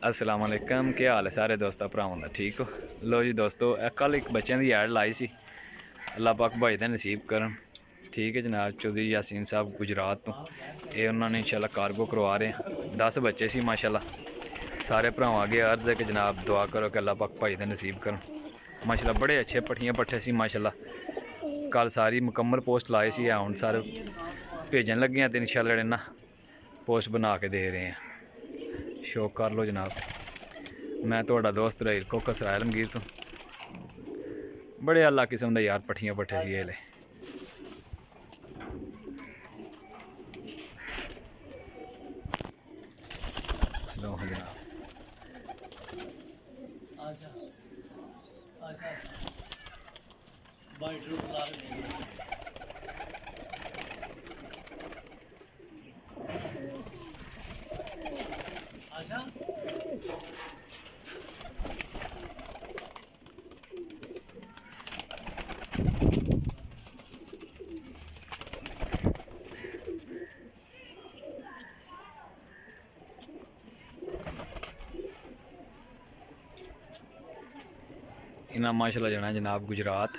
अस्सलाम वालेकुम, क्या हाल है सारे दोस्तों भरावां दा? ठीक हो? लो जी दोस्तों, कल एक बच्चों की ऐड लाई सी, अल्लाह पाक भाई दा नसीब करन। ठीक है जनाब, चौधरी यासीन साहब गुजरात तो ये उन्होंने इंशाल्लाह कार्गो करवा रहे हैं। 10 बच्चे सी माशाल्लाह। सारे भरावां अगे अर्ज है कि जनाब दुआ करो कि अल्लाह पाक भाई दा नसीब करन। माशाल्लाह बड़े अच्छे पट्ठियां पट्ठे सी माशाल्लाह। कल सारी मुकम्मल पोस्ट लाई सी, हुण सारे भेजन लगे हैं तो इंशाल्लाह जेह्ड़े ना पोस्ट बना के दे रहे हैं। शौक कर लो जनाब। मैं थोड़ा दोस्त रही कोका सराय आलमगीर तो बड़े अल्लाह किस्म का यार पट्ठियां पट्ठे सी हले। लो जनाब इन्ना माशाल्लाह जाना जनाब गुजरात।